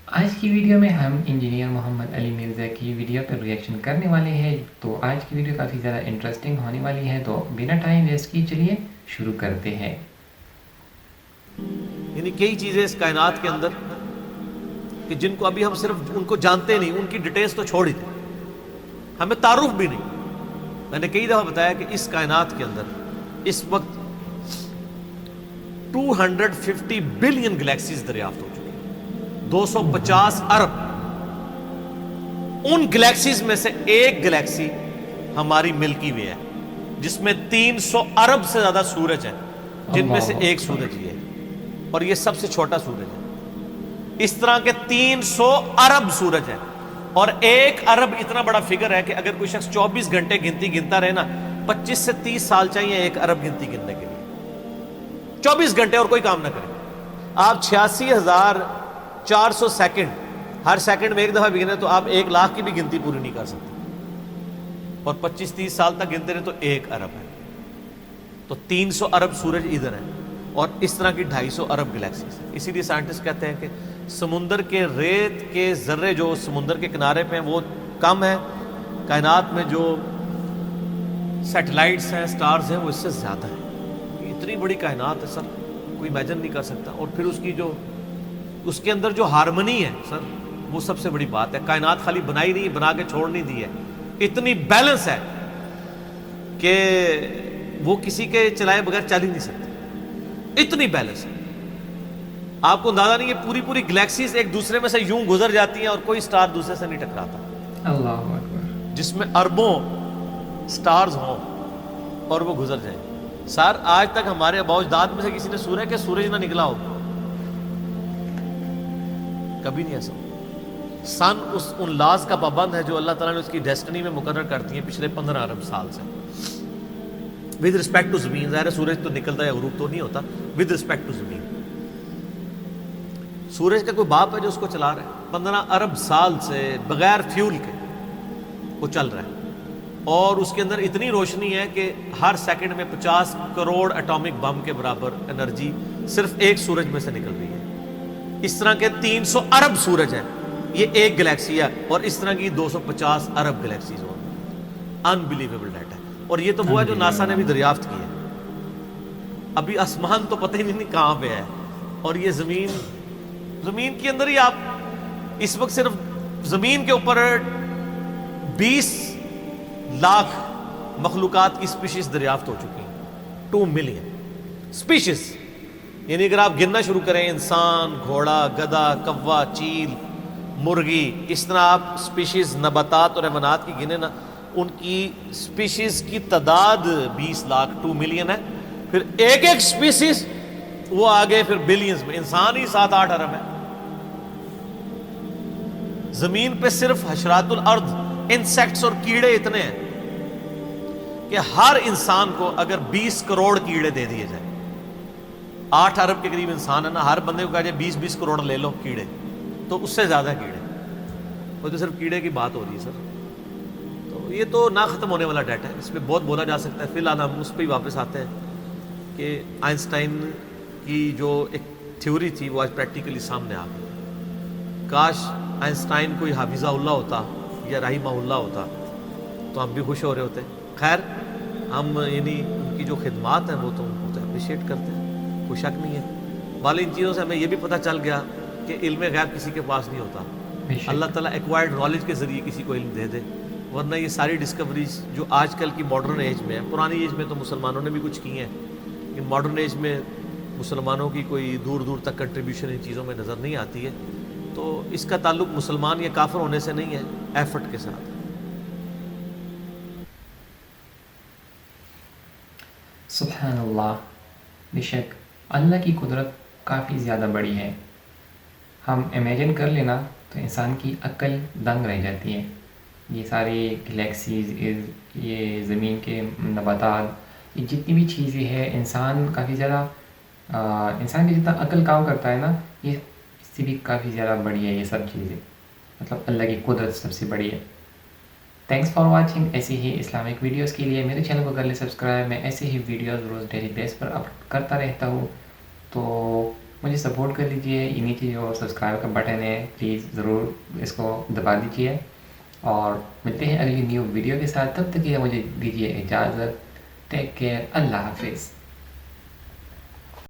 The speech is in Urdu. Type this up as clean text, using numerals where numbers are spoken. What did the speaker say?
آج کی ویڈیو میں ہم انجینئر محمد علی مرزا کی ویڈیو پر ریئیکشن کرنے والے ہیں. تو آج کی ویڈیو کافی زیادہ انٹرسٹنگ ہونے والی ہے, تو بنا ٹائم ویسٹ کی چلیے شروع کرتے ہیں. یعنی کئی چیزیں اس کائنات کے اندر کہ جن کو ابھی ہم صرف ان کو جانتے نہیں, ان کی ڈیٹیلز تو چھوڑ ہی دیں, ہمیں تعارف بھی نہیں. میں نے کئی دفعہ بتایا کہ اس کائنات کے اندر اس وقت 250 بلین گلیکسیز دریافت ہو چکی ہیں, 250 ارب. ان گلیکسیز میں سے ایک گلیکسی ہماری ملکی وے ہے, جس میں 300 ارب سے زیادہ سورج ہیں, جن میں سے ایک سورج یہ ہے, اور یہ سب سے چھوٹا سورج ہے. اس طرح کے 300 ارب سورج ہیں, اور 1 ارب اتنا بڑا فگر ہے کہ اگر کوئی شخص 24 گھنٹے گنتی گنتا رہے نا, 25 سے 30 سال چاہیے 1 ارب گنتی گننے کے لیے. 24 گھنٹے اور کوئی کام نہ کرے. آپ 86,400 سیکنڈ, ہر سیکنڈ میں ایک دفعہ بھی گنے تو آپ 1 لاکھ کی بھی گنتی پوری نہیں کر سکتے, اور 25-30 سال تک گنتے رہے تو 1 ارب ہے. تو 300 ارب سورج ادھر ہے, اور اس طرح کی 250 ارب گلیکسیز. اسی لیے سائنٹسٹ کہتے ہیں کہ سمندر کے ریت کے ذرے جو سمندر کے کنارے پہ ہیں وہ کم ہے, کائنات میں جو سیٹلائٹس ہیں, سٹارز ہیں, وہ اس سے زیادہ ہیں. اتنی بڑی کائنات ہے سر, کوئی امیجن نہیں کر سکتا. اور پھر اس کی جو اس کے اندر جو ہارمنی ہے سر, وہ سب سے بڑی بات ہے. کائنات خالی بنائی نہیں, بنا کے چھوڑ نہیں دی ہے, اتنی بیلنس ہے کہ وہ کسی کے چلائے بغیر چل ہی نہیں سکتی, اتنی بیلنس ہے. آپ کو اندازہ نہیں ہے, پوری پوری گلیکسیز ایک دوسرے میں سے یوں گزر جاتی ہیں اور کوئی سٹار دوسرے سے نہیں ٹکراتا, اللہ اکبر. جس میں اربوں سٹارز ہوں اور وہ گزر جائیں. سر آج تک ہمارے آباء و اجداد میں سے کسی نے سنا ہے کہ سورج نہ نکلا ہو؟ کبھی نہیں ایسا. سن ان لاز کا پابند ہے جو اللہ تعالیٰ نے اس کی ڈیسٹنی میں مقرر کرتی ہیں پچھلے 15 ارب سال سے. ود رسپیکٹ ٹو زمین, ظاہر ہے سورج تو نکلتا ہے, غروب تو نہیں ہوتا. ود رسپیکٹ ٹو زمین, سورج کا کوئی باپ ہے جو اس کو چلا رہا ہے. 15 ارب سال سے بغیر فیول کے وہ چل رہا ہے, اور اس کے اندر اتنی روشنی ہے کہ ہر سیکنڈ میں 50 کروڑ ایٹامک بم کے برابر انرجی صرف ایک سورج میں سے نکل رہی ہے. اس طرح کے 300 ارب سورج ہیں, یہ ایک گلیکسی ہے, اور اس طرح کی 250 ارب گلیکسیز ہوں. انبلیویبل ڈیٹا ہے. اور یہ تو وہ ہے جو ناسا نے بھی دریافت کی ہے. ابھی آسمان تو پتہ ہی نہیں کہاں پہ ہے, اور یہ زمین کے اندر ہی آپ اس وقت صرف زمین کے اوپر 20 لاکھ مخلوقات کی سپیشیز دریافت ہو چکی ہیں. 2 ملین سپیشیز. یعنی اگر آپ گننا شروع کریں, انسان, گھوڑا, گدھا, کوا, چیل, مرغی, اس طرح آپ سپیشیز نباتات اور حیوانات کی گنے نا, ان کی سپیشیز کی تعداد 20 لاکھ 2 ملین ہے. پھر ایک ایک سپیشیز وہ آگے پھر بلینز میں, انسان ہی 7-8 ارب ہے. زمین پہ صرف حشرات الارض, انسیکٹس اور کیڑے اتنے ہیں کہ ہر انسان کو اگر 20 کروڑ کیڑے دے دیے جائیں, 8 ارب کے قریب انسان ہے نا, ہر بندے کو کہا جائے 20-20 کروڑ لے لو کیڑے, تو اس سے زیادہ کیڑے. وہ تو صرف کیڑے کی بات ہو رہی ہے سر. تو یہ تو نہ ختم ہونے والا ڈیٹا ہے, اس پہ بہت بولا جا سکتا ہے. فی الحال ہم اس پہ ہی واپس آتے ہیں کہ آئنسٹائن کی جو ایک تھیوری تھی وہ آج پریکٹیکلی سامنے آ گئی. کاش آئنسٹائن کوئی حافظہ اللہ ہوتا یا رحمہ اللہ ہوتا تو ہم بھی خوش ہو رہے ہوتے. خیر, ہم یعنی ان کی جو خدمات ہیں وہ تو ان کو اپریشیٹ کرتے ہیں, کوئی شک نہیں ہے. بال ان چیزوں سے ہمیں یہ بھی پتہ چل گیا کہ علم غیب کسی کے پاس نہیں ہوتا. اللہ تعالیٰ ایکوائرڈ نالج کے ذریعے کسی کو علم دے دے, ورنہ یہ ساری ڈسکوریز جو آج کل کی ماڈرن ایج میں ہے, پرانی ایج میں تو مسلمانوں نے بھی کچھ کی ہیں, لیکن ماڈرن ایج میں مسلمانوں کی کوئی دور دور تک کنٹریبیوشن ان چیزوں میں نظر نہیں آتی ہے. تو اس کا تعلق مسلمان یا کافر ہونے سے نہیں ہے, ایفرٹ کے ساتھ. سبحان اللہ. بے شک اللہ کی قدرت کافی زیادہ بڑی ہے. ہم امیجن کر لینا تو انسان کی عقل دنگ رہ جاتی ہے. یہ ساری گلیکسیز, یہ زمین کے نباتات, یہ جتنی بھی چیزیں ہیں, انسان کافی زیادہ انسان کی جتنا عقل کام کرتا ہے نا, یہ اس سے بھی کافی زیادہ بڑی ہے. یہ سب چیزیں مطلب اللہ کی قدرت سب سے بڑی ہے. Thanks for watching. ایسی ہی اسلامک ویڈیوز کے لیے میرے چینل کو کر لیں سبسکرائب. میں ایسے ہی ویڈیوز روز ڈیلی بیس پر اپلوڈ کرتا رہتا ہوں. تو مجھے سپورٹ کر لیجئے. یہ نیچے جو سبسکرائب کا بٹن ہے پلیز ضرور اس کو دبا دیجئے, اور ملتے ہیں اگلی نیو ویڈیو کے ساتھ. تب تک یہ مجھے دیجیے اجازت. Take care. اللہ حافظ.